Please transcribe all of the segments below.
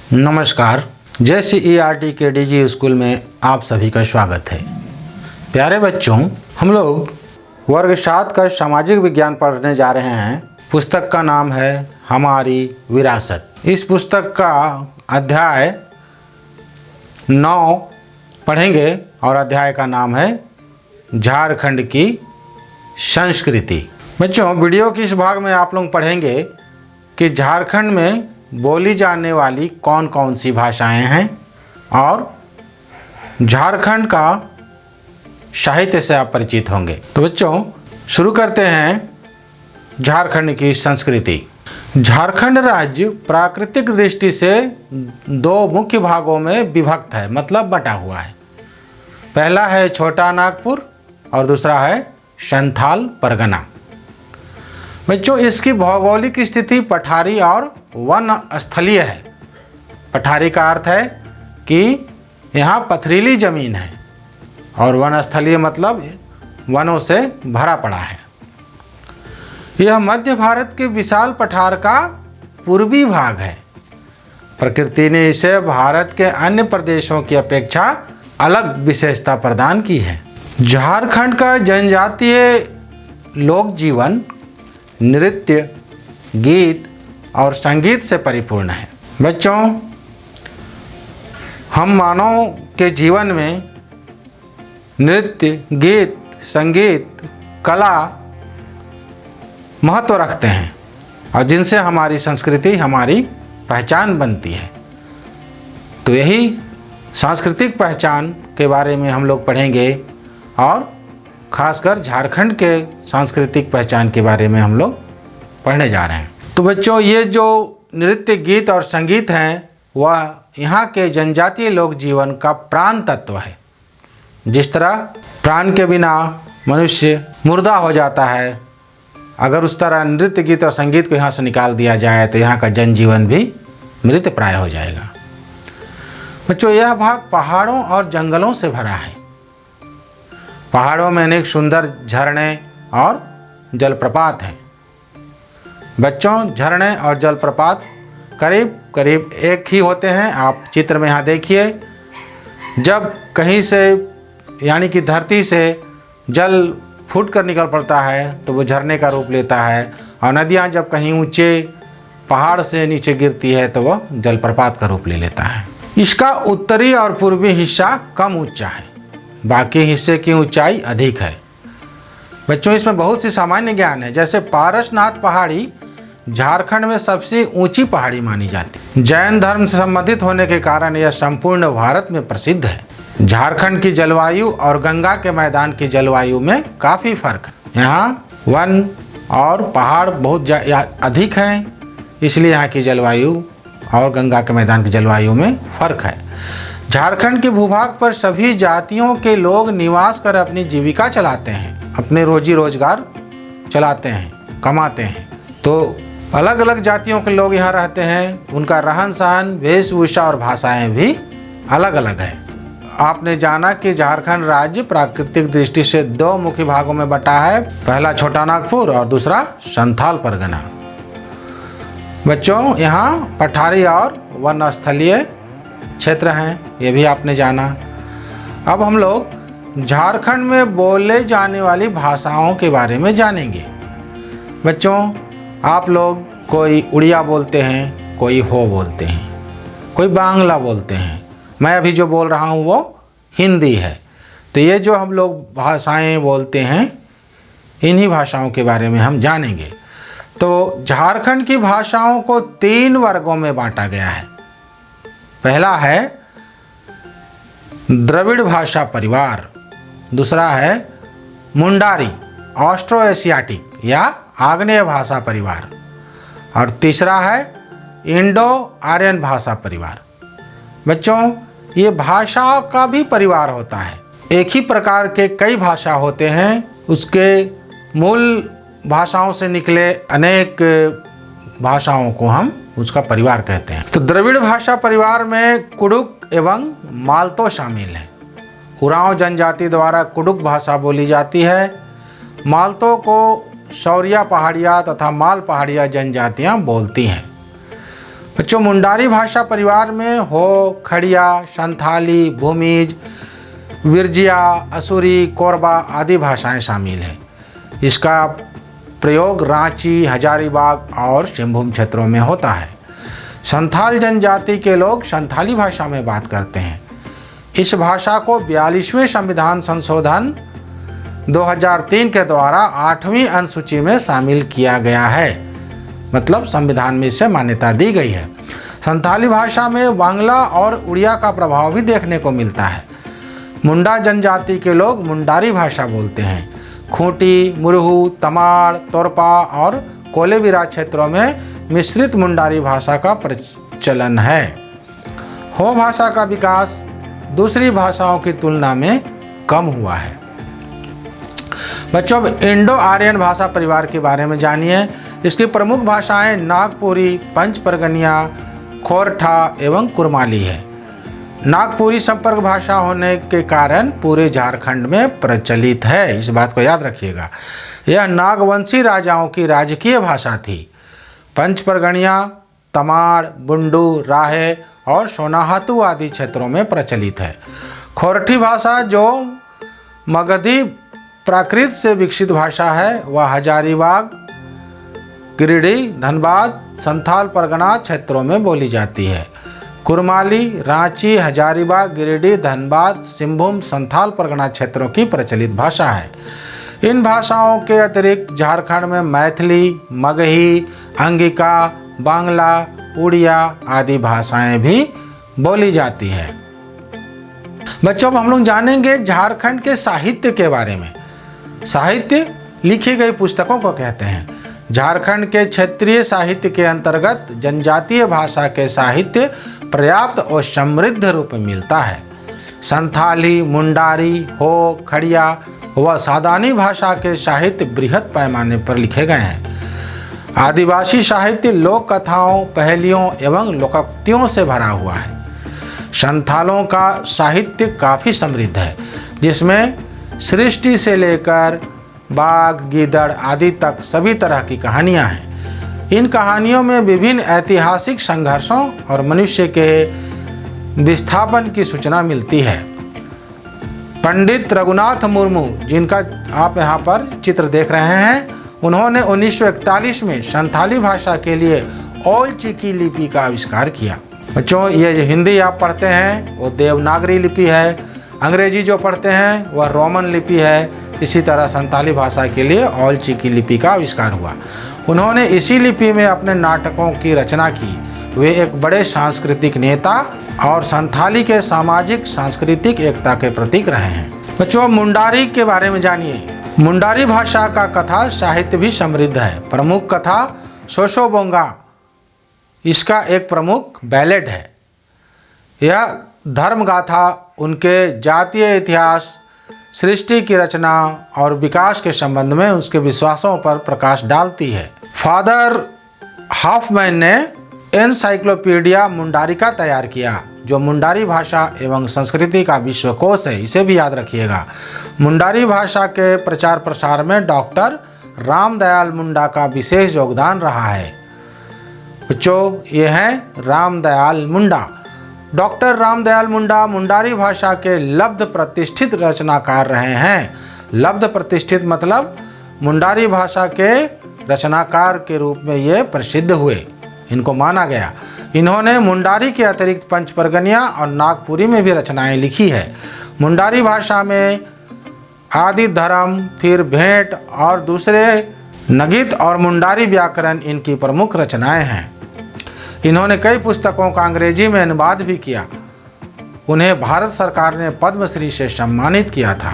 नमस्कार। JCERT के DG school में आप सभी का स्वागत है। प्यारे बच्चों, हम लोग वर्ग 7 का सामाजिक विज्ञान पढ़ने जा रहे हैं। पुस्तक का नाम है हमारी विरासत। इस पुस्तक का अध्याय 9 पढ़ेंगे और अध्याय का नाम है झारखंड की संस्कृति। बच्चों, वीडियो के इस भाग में आप लोग पढ़ेंगे कि झारखंड में बोली जाने वाली कौन कौन सी भाषाएं हैं और झारखंड का साहित्य से आप परिचित होंगे। तो बच्चों, शुरू करते हैं झारखंड की संस्कृति। झारखंड राज्य प्राकृतिक दृष्टि से 2 मुख्य भागों में विभक्त है, मतलब बटा हुआ है। पहला है छोटा नागपुर और दूसरा है संथाल परगना। बच्चों, इसकी भौगोलिक स्थिति पठारी और वन स्थलीय है। पठारी का अर्थ है कि यहाँ पथरीली जमीन है और वन स्थलीय मतलब वनों से भरा पड़ा है। यह मध्य भारत के विशाल पठार का पूर्वी भाग है। प्रकृति ने इसे भारत के अन्य प्रदेशों की अपेक्षा अलग विशेषता प्रदान की है। झारखंड का जनजातीय लोक जीवन नृत्य, गीत और संगीत से परिपूर्ण है। बच्चों, हम मानव के जीवन में नृत्य, गीत, संगीत, कला महत्व रखते हैं और जिनसे हमारी संस्कृति, हमारी पहचान बनती है। तो यही सांस्कृतिक पहचान के बारे में हम लोग पढ़ेंगे और खासकर झारखंड के सांस्कृतिक पहचान के बारे में हम लोग पढ़ने जा रहे हैं। तो बच्चों, ये जो नृत्य, गीत और संगीत हैं वह यहाँ के जनजातीय लोक जीवन का प्राण तत्व है। जिस तरह प्राण के बिना मनुष्य मुर्दा हो जाता है, अगर उस तरह नृत्य, गीत और संगीत को यहाँ से निकाल दिया जाए तो यहाँ का जनजीवन भी मृत प्राय हो जाएगा। बच्चों, यह भाग पहाड़ों और जंगलों से भरा है। पहाड़ों में अनेक सुंदर झरने और जलप्रपात हैं। बच्चों, झरने और जलप्रपात करीब करीब एक ही होते हैं। आप चित्र में यहाँ देखिए, जब कहीं से यानी कि धरती से जल फूट कर निकल पड़ता है तो वो झरने का रूप लेता है, और नदियाँ जब कहीं ऊंचे पहाड़ से नीचे गिरती है तो वह जलप्रपात का रूप ले लेता है। इसका उत्तरी और पूर्वी हिस्सा कम ऊंचा है, बाकी हिस्से की ऊंचाई अधिक है। बच्चों, इसमें बहुत सी सामान्य ज्ञान है। जैसे पारसनाथ पहाड़ी झारखंड में सबसे ऊंची पहाड़ी मानी जाती है। जैन धर्म से संबंधित होने के कारण यह संपूर्ण भारत में प्रसिद्ध है। झारखंड की जलवायु और गंगा के मैदान की जलवायु में काफ़ी फर्क है। यहाँ वन और पहाड़ बहुत अधिक हैं, इसलिए यहाँ की जलवायु और गंगा के मैदान की जलवायु में फ़र्क है। झारखंड के भूभाग पर सभी जातियों के लोग निवास कर अपनी जीविका चलाते हैं, अपने रोजी रोजगार चलाते हैं, कमाते हैं। तो अलग अलग जातियों के लोग यहाँ रहते हैं, उनका रहन सहन, वेशभूषा और भाषाएं भी अलग अलग है। आपने जाना कि झारखंड राज्य प्राकृतिक दृष्टि से 2 मुख्य भागों में बटा है। पहला छोटा नागपुर और दूसरा संथाल परगना। बच्चों, यहाँ पठारी और वन स्थलीय क्षेत्र हैं, ये भी आपने जाना। अब हम लोग झारखंड में बोले जाने वाली भाषाओं के बारे में जानेंगे। बच्चों, आप लोग कोई उड़िया बोलते हैं, कोई हो बोलते हैं, कोई बांग्ला बोलते हैं। मैं अभी जो बोल रहा हूँ वो हिंदी है। तो ये जो हम लोग भाषाएं बोलते हैं, इन्हीं भाषाओं के बारे में हम जानेंगे। तो झारखंड की भाषाओं को 3 वर्गों में बांटा गया है। पहला है द्रविड़ भाषा परिवार, दूसरा है मुंडारी ऑस्ट्रो एशियाटिक या आग्नेय भाषा परिवार, और तीसरा है इंडो आर्यन भाषा परिवार। बच्चों, ये भाषा का भी परिवार होता है। एक ही प्रकार के कई भाषा होते हैं, उसके मूल भाषाओं से निकले अनेक भाषाओं को हम उसका परिवार कहते हैं। तो द्रविड़ भाषा परिवार में कुडुक एवं मालतो शामिल हैं। उरांव जनजाति द्वारा कुडुक भाषा बोली जाती है। मालतो को शौरिया पहाड़िया तथा माल पहाड़िया जनजातियाँ बोलती हैं। बच्चों, मुंडारी भाषा परिवार में हो, खड़िया, संथाली, भूमिज, विरजिया, असुरी, कोरबा आदि भाषाएं शामिल हैं। इसका प्रयोग रांची, हजारीबाग और सिंहभूम क्षेत्रों में होता है। संथाल जनजाति के लोग संथाली भाषा में बात करते हैं। इस भाषा को 42वें संविधान संशोधन 2003 के द्वारा 8वीं अनुसूची में शामिल किया गया है, मतलब संविधान में इसे मान्यता दी गई है। संथाली भाषा में बांग्ला और उड़िया का प्रभाव भी देखने को मिलता है। मुंडा जनजाति के लोग मुंडारी भाषा बोलते हैं। खूंटी, मुरहू, तमाड़, तोरपा और कोलेबिरा क्षेत्रों में मिश्रित मुंडारी भाषा का प्रचलन है। हो भाषा का विकास दूसरी भाषाओं की तुलना में कम हुआ है। बच्चों, इंडो आर्यन भाषा परिवार के बारे में जानिए। इसकी प्रमुख भाषाएं नागपुरी, पंच परगनिया, खोरठा एवं कुरमाली है। नागपुरी संपर्क भाषा होने के कारण पूरे झारखंड में प्रचलित है, इस बात को याद रखिएगा। यह नागवंशी राजाओं की राजकीय भाषा थी। पंच परगनिया तमाड़, बुंडू, राहे और सोनाहातू आदि क्षेत्रों में प्रचलित है। खोरठी भाषा जो मगधी प्राकृत से विकसित भाषा है, वह हजारीबाग, गिरिडीह, धनबाद, संथाल परगना क्षेत्रों में बोली जाती है। कुरमाली रांची, हजारीबाग, गिरिडीह, धनबाद, सिंहभूम, संथाल परगना क्षेत्रों की प्रचलित भाषा है। इन भाषाओं के अतिरिक्त झारखंड में मैथिली, मगही, अंगिका, बांग्ला, उड़िया आदि भाषाएं भी बोली जाती है। बच्चों, हम लोग जानेंगे झारखंड के साहित्य के बारे में। साहित्य लिखी गई पुस्तकों को कहते हैं। झारखंड के क्षेत्रीय साहित्य के अंतर्गत जनजातीय भाषा के साहित्य पर्याप्त और समृद्ध रूप में मिलता है। संथाली, मुंडारी, हो, खड़िया व सादानी भाषा के साहित्य बृहद पैमाने पर लिखे गए हैं। आदिवासी साहित्य लोक कथाओं, पहेलियों एवं लोकोक्तियों से भरा हुआ है। संथालों का साहित्य काफ़ी समृद्ध है, जिसमें सृष्टि से लेकर बाघ, गीदड़ आदि तक सभी तरह की कहानियाँ हैं। इन कहानियों में विभिन्न ऐतिहासिक संघर्षों और मनुष्य के विस्थापन की सूचना मिलती है। पंडित रघुनाथ मुर्मू, जिनका आप यहाँ पर चित्र देख रहे हैं, उन्होंने 1941 में संथाली भाषा के लिए ओल चिकी लिपि का आविष्कार किया। बच्चों, ये जो हिंदी आप पढ़ते हैं वो देवनागरी लिपि है, अंग्रेजी जो पढ़ते हैं वह रोमन लिपि है। इसी तरह संथाली भाषा के लिए ओल चिकी लिपि का आविष्कार हुआ। उन्होंने इसी लिपि में अपने नाटकों की रचना की। वे एक बड़े सांस्कृतिक नेता और संथाली के सामाजिक सांस्कृतिक एकता के प्रतीक रहे हैं। बच्चों, मुंडारी के बारे में जानिए। मुंडारी भाषा का कथा साहित्य भी समृद्ध है। प्रमुख कथा सोशोबोंगा इसका एक प्रमुख बैलेड है। यह धर्मगाथा उनके जातीय इतिहास, सृष्टि की रचना और विकास के संबंध में उसके विश्वासों पर प्रकाश डालती है। फादर हाफमैन ने एनसाइक्लोपीडिया मुंडारिका तैयार किया, जो मुंडारी भाषा एवं संस्कृति का विश्वकोश है, इसे भी याद रखिएगा। मुंडारी भाषा के प्रचार प्रसार में डॉक्टर रामदयाल मुंडा का विशेष योगदान रहा है। बच्चों, ये हैं रामदयाल मुंडा। डॉक्टर रामदयाल मुंडा मुंडारी भाषा के लब्ध प्रतिष्ठित रचनाकार रहे हैं। लब्ध प्रतिष्ठित मतलब मुंडारी भाषा के रचनाकार के रूप में ये प्रसिद्ध हुए, इनको माना गया। इन्होंने मुंडारी के अतिरिक्त पंच परगनिया और नागपुरी में भी रचनाएं लिखी है। मुंडारी भाषा में आदि धर्म, फिर भेंट और दूसरे नगित और मुंडारी व्याकरण इनकी प्रमुख रचनाएं हैं। इन्होंने कई पुस्तकों का अंग्रेजी में अनुवाद भी किया। उन्हें भारत सरकार ने पद्मश्री से सम्मानित किया था।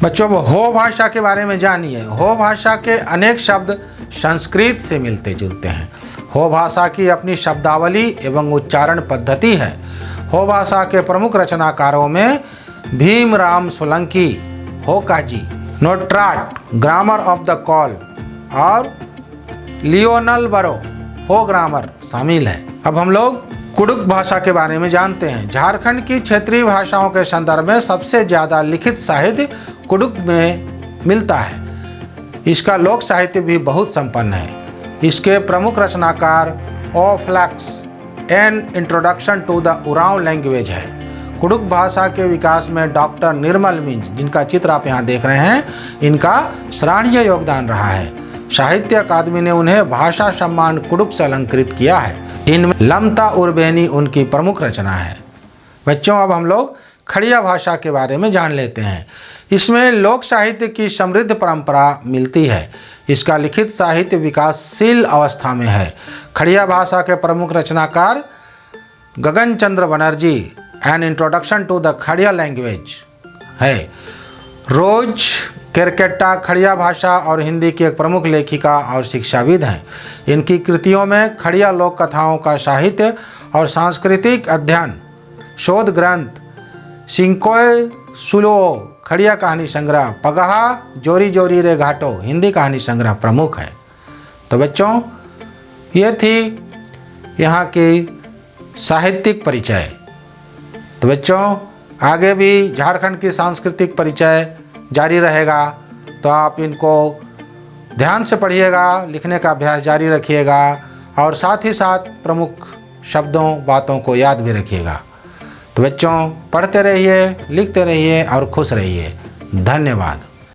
बच्चों, हो भाषा के बारे में जानिए। हो भाषा के अनेक शब्द संस्कृत से मिलते जुलते हैं। हो भाषा की अपनी शब्दावली एवं उच्चारण पद्धति है। हो भाषा के प्रमुख रचनाकारों में भीमराव सोलंकी, होकाजी, नोट्राट, ग्रामर ऑफ द कॉल और लियोनल बरो हो ग्रामर शामिल है। अब हम लोग कुडुख भाषा के बारे में जानते हैं। झारखंड की क्षेत्रीय भाषाओं के संदर्भ में सबसे ज़्यादा लिखित साहित्य कुडुख में मिलता है। इसका लोक साहित्य भी बहुत संपन्न है। इसके प्रमुख रचनाकार ओफ्लैक्स, an introduction to the Oraon language है। कुडुख भाषा के विकास में डॉक्टर निर्मल मिंज, जिनका चित्र आप यहाँ देख रहे हैं, इनका सराहनीय योगदान रहा है। साहित्य अकादमी ने उन्हें भाषा सम्मान कुडुख से अलंकृत किया है। इनमें लमता उर्बेनी उनकी प्रमुख रचना है। बच्चों, अब हम लोग खड़िया भाषा के बारे में जान लेते हैं। इसमें लोक साहित्य की समृद्ध परंपरा मिलती है। इसका लिखित साहित्य विकासशील अवस्था में है। खड़िया भाषा के प्रमुख रचनाकार Gagan Chandra Banerjee an introduction to the Kharia language है। रोज केरकेट्टा खड़िया भाषा और हिंदी की एक प्रमुख लेखिका और शिक्षाविद हैं। इनकी कृतियों में खड़िया लोक कथाओं का साहित्य और सांस्कृतिक अध्ययन, शोध ग्रंथ सिंकोय सुलो खड़िया कहानी संग्रह, पगहा जोरी जोरी रे घाटो हिंदी कहानी संग्रह प्रमुख है। तो बच्चों, ये थी यहाँ की साहित्यिक परिचय। तो बच्चों, आगे भी झारखंड की सांस्कृतिक परिचय जारी रहेगा, तो आप इनको ध्यान से पढ़िएगा, लिखने का अभ्यास जारी रखिएगा और साथ ही साथ प्रमुख शब्दों बातों को याद भी रखिएगा। तो बच्चों, पढ़ते रहिए, लिखते रहिए और खुश रहिए। धन्यवाद।